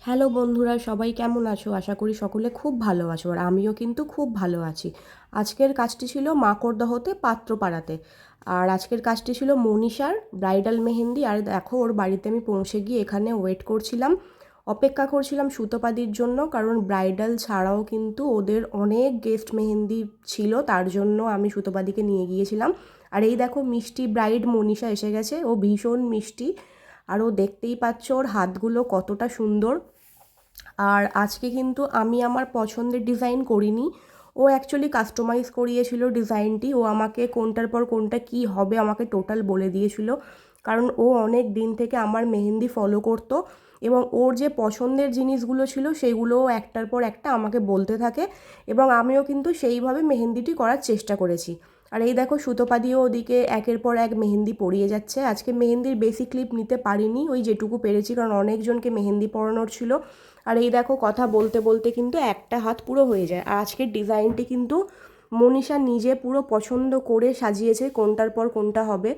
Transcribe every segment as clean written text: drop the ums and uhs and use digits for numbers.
Hello বন্ধুরা, সবাই কেমন আছো? আশা করি সকলে খুব ভালো আছো, আর আমিও কিন্তু খুব ভালো আছি। আজকের কাজটি ছিল মাকড়দহতে পাত্রপাড়াতে। আর আজকের কাজটি ছিল মনীষার ব্রাইডাল মেহেন্দি। আর দেখো, ওর বাড়িতে আমি পৌঁছে গিয়ে এখানে ওয়েট করছিলাম, অপেক্ষা করছিলাম সুতোপাদির জন্য, কারণ ব্রাইডাল ছাড়াও কিন্তু ওদের অনেক গেস্ট মেহেন্দি ছিল, তার জন্য আমি সুতোপাদিকে নিয়ে গিয়েছিলাম। আর এই দেখো, মিষ্টি ব্রাইড মনীষা এসে গেছে। ও ভীষণ মিষ্টি, আর ও দেখতেই পাচ্ছ ওর হাতগুলো কতটা সুন্দর। আর আজকে কিন্তু আমি আমার পছন্দের ডিজাইন করিনি, ও অ্যাকচুয়ালি কাস্টমাইজ করিয়েছিল ডিজাইনটি। ও আমাকে কোনটার পর কোনটা কি হবে আমাকে টোটাল বলে দিয়েছিল, কারণ ও অনেক দিন থেকে আমার মেহেন্দি ফলো করতো এবং ওর যে পছন্দের জিনিসগুলো ছিল সেগুলোও একটার পর একটা আমাকে বলতে থাকে, এবং আমিও কিন্তু সেইভাবে মেহেন্দিটি করার চেষ্টা করেছি। আর এই দেখো, সুতোপাদিও ওদিকে একের পর এক মেহেন্দি পরিয়ে যাচ্ছে। আজকে মেহেন্দির বেশি ক্লিপ নিতে পারিনি, ওই যেটুকু পেরেছি, কারণ অনেকজনকে মেহেন্দি পরানোর ছিল। আর এই দেখো, কথা বলতে বলতে কিন্তু একটা হাত পুরো হয়ে যায়। আর আজকের ডিজাইনটি কিন্তু মনীষা নিজে পুরো পছন্দ করে সাজিয়েছে কোনটার পর কোনটা হবে।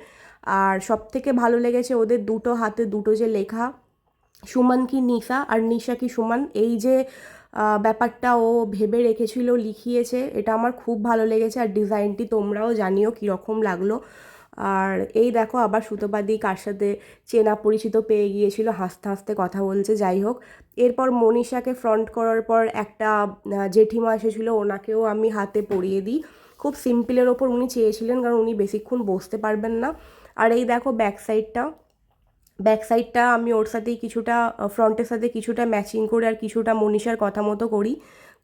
আর সব থেকে ভালো লেগেছে ওদের দুটো হাতে দুটো যে লেখা, সুমন কি নিশা আর নিশা কি সুমন, এই যে ব্যাপারটা ও ভেবে রেখেছিল, লিখিয়েছে, এটা আমার খুব ভালো লেগেছে। আর ডিজাইনটি তোমরাও জানিও কীরকম লাগলো। আর এই দেখো, আবার সুতোপাদি কার সাথে চেনা পরিচিত পেয়ে গিয়েছিল, হাসতে হাসতে কথা বলছে। যাই হোক, এরপর মনীষাকে ফ্রন্ট করার পর একটা জেঠিমা এসেছিলো, ওনাকেও আমি হাতে পরিয়ে দিই। খুব সিম্পলের ওপর উনি চেয়েছিলেন, কারণ উনি বেশিক্ষণ বসতে পারবেন না। আর এই দেখো, ব্যাক সাইডটা আমি ওর সাথেই কিছুটা, ফ্রন্টের সাথে কিছুটা ম্যাচিং করে আর কিছুটা মনীষার কথা মতো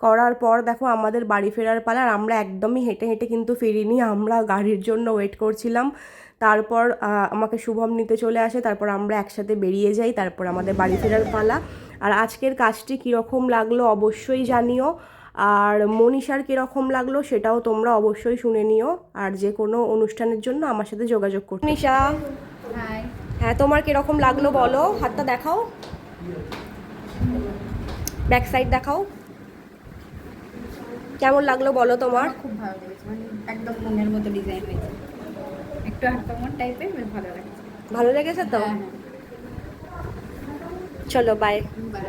করার পর দেখো আমাদের বাড়ি ফেরার পালা। আর আমরা একদমই হেঁটে হেঁটে কিন্তু ফিরিনি, আমরা গাড়ির জন্য ওয়েট করছিলাম। তারপর আমাকে শুভম নিতে চলে আসে, তারপর আমরা একসাথে বেরিয়ে যাই, তারপর আমাদের বাড়ি ফেরার পালা। আর আজকের কাজটি কীরকম লাগলো অবশ্যই জানিও, আর মনীষার কীরকম লাগলো সেটাও তোমরা অবশ্যই শুনে নিও। আর যে কোনো অনুষ্ঠানের জন্য আমার সাথে যোগাযোগ করতে। মনীষা, হ্যাঁ, তোমার কিরকম লাগলো বলো, হাতটা দেখাও, ব্যাক সাইড দেখাও, কেমন লাগলো বলো তোমার? খুব ভালো লেগেছে, মানে একদম মনের মতো ডিজাইন হয়েছে, একটু আনকমন টাইপের, বেশ ভালো লাগছে। ভালো লেগেছে তো? হ্যাঁ, চলো, বাই। হ্যাঁ, বাই।